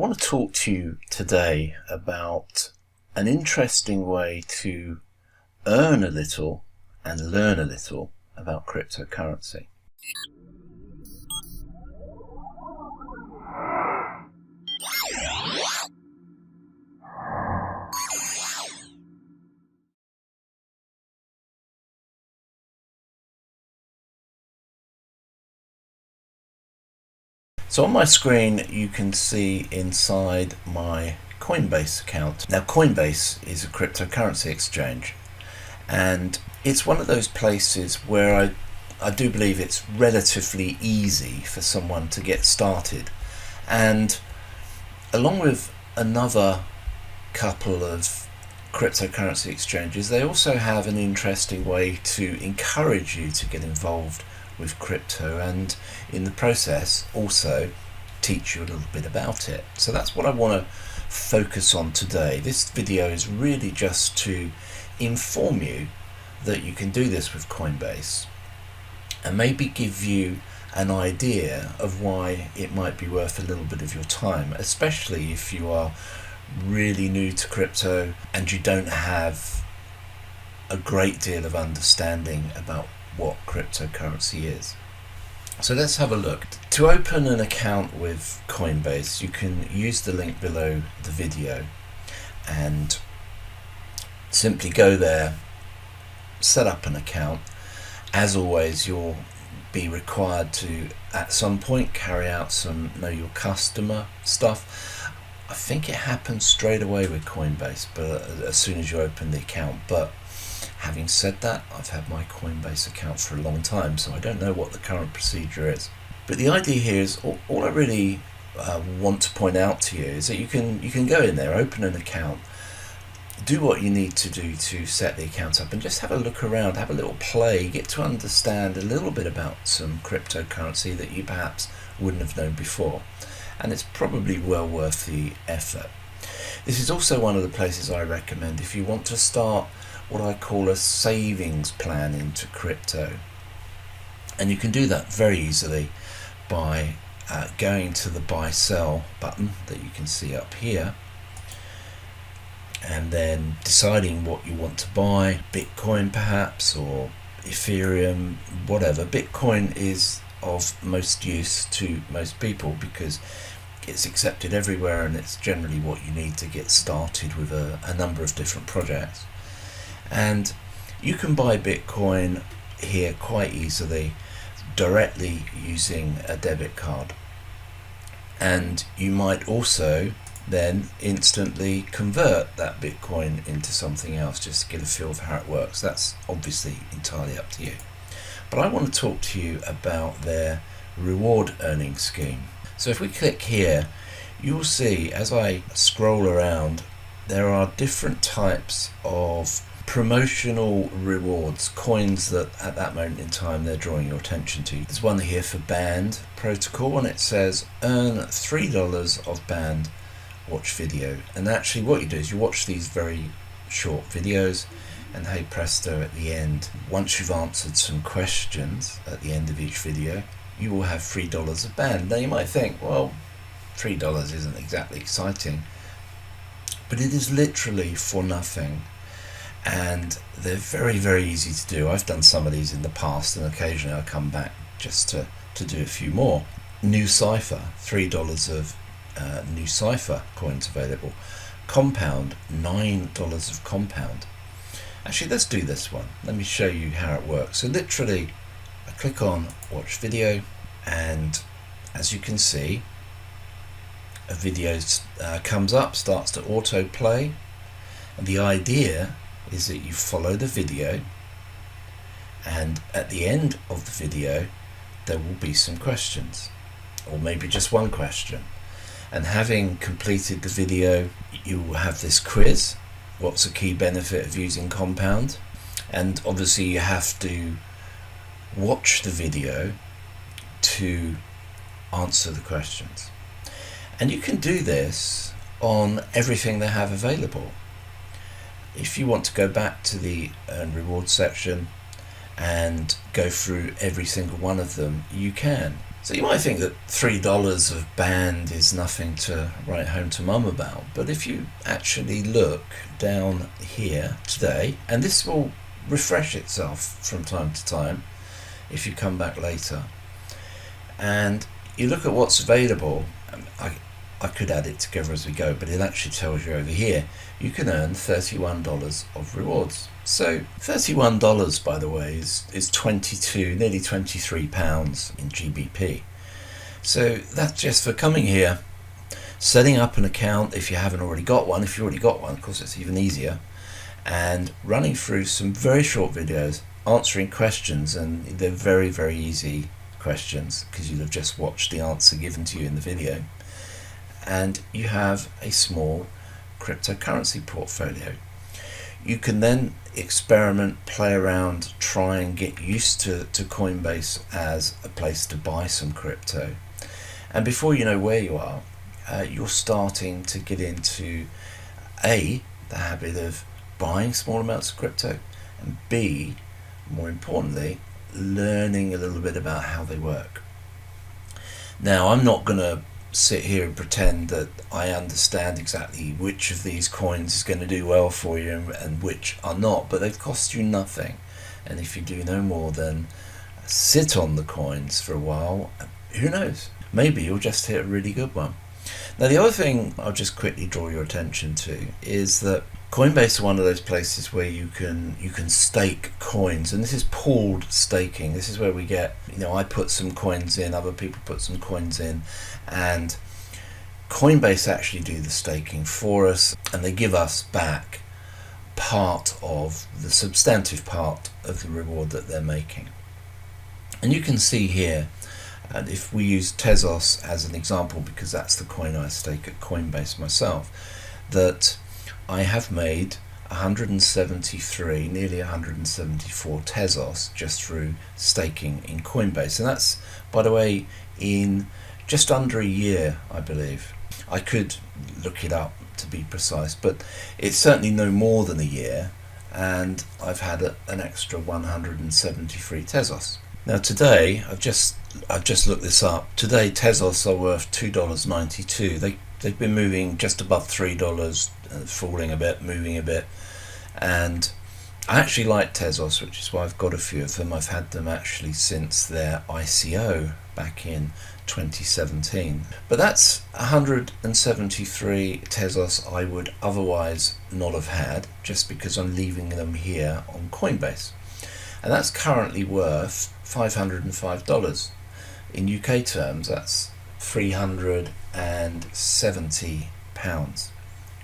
want to talk to you today about an interesting way to earn a little and learn a little about cryptocurrency. So on my screen you can see inside my Coinbase account. Now Coinbase is a cryptocurrency exchange, and it's one of those places where I do believe it's relatively easy for someone to get started, and along with another couple of cryptocurrency exchanges, they also have an interesting way to encourage you to get involved with crypto, and in the process also teach you a little bit about it. So that's what I want to focus on today. This video is really just to inform you that you can do this with Coinbase and maybe give you an idea of why it might be worth a little bit of your time, especially if you are really new to crypto and you don't have a great deal of understanding about what cryptocurrency is. So let's have a look. To open an account with Coinbase, you can use the link below the video and simply go there, set up an account. As always, you'll be required to at some point carry out some know your customer stuff. I think it happens straight away with Coinbase, but as soon as you open the account. But having said that, I've had my Coinbase account for a long time, so I don't know what the current procedure is. But the idea here is, all I really want to point out to you is that you can go in there, open an account, do what you need to do to set the account up, and just have a look around, have a little play, get to understand a little bit about some cryptocurrency that you perhaps wouldn't have known before. And it's probably well worth the effort. This is also one of the places I recommend if you want to start what I call a savings plan into crypto. And you can do that very easily by going to the buy sell button that you can see up here, and then deciding what you want to buy, Bitcoin perhaps, or Ethereum, whatever. Bitcoin is of most use to most people because it's accepted everywhere and it's generally what you need to get started with a number of different projects. And you can buy Bitcoin here quite easily directly using a debit card, and you might also then instantly convert that Bitcoin into something else just to get a feel for how it works. That's obviously entirely up to you, but I want to talk to you about their reward earning scheme. So if we click here, you'll see as I scroll around there are different types of promotional rewards, coins that at that moment in time they're drawing your attention to. There's one here for band protocol, and it says earn $3 of band watch video. And actually what you do is you watch these very short videos, and hey presto, at the end, once you've answered some questions at the end of each video, you will have $3 of band. Now you might think, well, $3 isn't exactly exciting, but it is literally for nothing. And they're very, very easy to do. I've done some of these in the past, and occasionally I'll come back just to do a few more. New Cipher, $3 of New Cipher coins available. Compound, $9 of Compound. Actually, let's do this one. Let me show you how it works. So literally, I click on watch video, and as you can see, a video comes up, starts to autoplay, and the idea is that you follow the video, and at the end of the video there will be some questions, or maybe just one question, and having completed the video you will have this quiz. What's a key benefit of using Compound? And obviously you have to watch the video to answer the questions, and you can do this on everything they have available. If you want to go back to the earn reward section and go through every single one of them, you can. So you might think that $3 of band is nothing to write home to mum about, but if you actually look down here today, and this will refresh itself from time to time if you come back later, and you look at what's available, I could add it together as we go, but it actually tells you over here, you can earn $31 of rewards. So $31, by the way, is 22, nearly £23 in GBP. So that's just for coming here, setting up an account if you haven't already got one. If you already got one, of course, it's even easier. And running through some very short videos, answering questions, and they're very, very easy questions because you'll have just watched the answer given to you in the video. And you have a small cryptocurrency portfolio. You can then experiment, play around, try and get used to Coinbase as a place to buy some crypto. And before you know where you are, you're starting to get into A, the habit of buying small amounts of crypto, and B, more importantly, learning a little bit about how they work. Now, I'm not going to sit here and pretend that I understand exactly which of these coins is going to do well for you and which are not, but they've cost you nothing. And if you do no more than sit on the coins for a while, who knows, maybe you'll just hit a really good one. Now, the other thing I'll just quickly draw your attention to is that Coinbase is one of those places where you can stake coins, and this is pooled staking. This is where we get, I put some coins in, other people put some coins in, and Coinbase actually do the staking for us, and they give us back part of the substantive part of the reward that they're making. And you can see here, and if we use Tezos as an example, because that's the coin I stake at Coinbase myself, that I have made 173, nearly 174 Tezos just through staking in Coinbase. And that's, by the way, in just under a year, I believe. I could look it up to be precise, but it's certainly no more than a year, and I've had an extra 173 Tezos. Now today, I've just looked this up. Today, Tezos are worth $2.92. They've been moving just above $3, falling a bit, moving a bit, and I actually like Tezos, which is why I've got a few of them. I've had them actually since their ICO back in 2017. But that's 173 Tezos I would otherwise not have had, just because I'm leaving them here on Coinbase. And that's currently worth $505. In UK terms, that's £370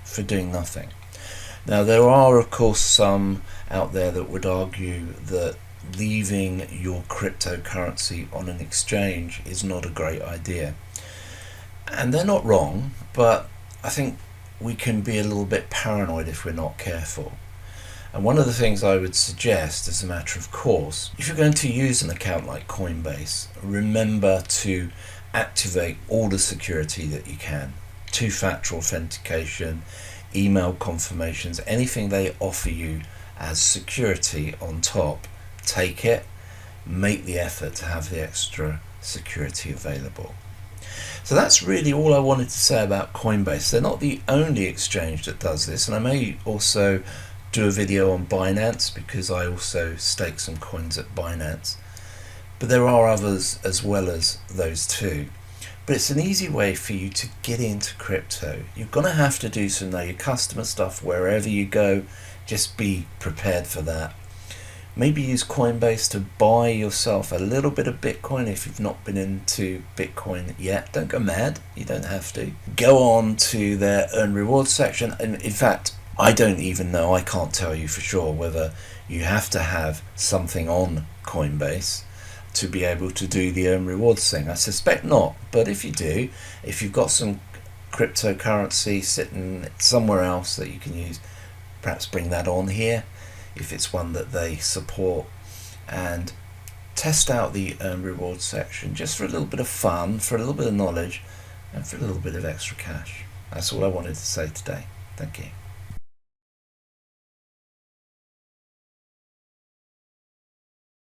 for doing nothing. Now, there are of course some out there that would argue that leaving your cryptocurrency on an exchange is not a great idea, and they're not wrong, but I think we can be a little bit paranoid if we're not careful. And one of the things I would suggest as a matter of course, if you're going to use an account like Coinbase, remember to activate all the security that you can. Two-factor authentication, email confirmations, anything they offer you as security on top, take it, make the effort to have the extra security available. So that's really all I wanted to say about Coinbase. They're not the only exchange that does this, and I may also do a video on Binance, because I also stake some coins at Binance, but there are others as well as those two. But it's an easy way for you to get into crypto. You're going to have to do some know your customer stuff wherever you go. Just be prepared for that. Maybe use Coinbase to buy yourself a little bit of Bitcoin if you've not been into Bitcoin yet. Don't go mad, you don't have to. Go on to their earn rewards section, and in fact, I don't even know, I can't tell you for sure whether you have to have something on Coinbase to be able to do the earn rewards thing. I suspect not, but if you do, if you've got some cryptocurrency sitting somewhere else that you can use, perhaps bring that on here if it's one that they support, and test out the earn rewards section just for a little bit of fun, for a little bit of knowledge, and for a little bit of extra cash. That's all I wanted to say today. Thank you.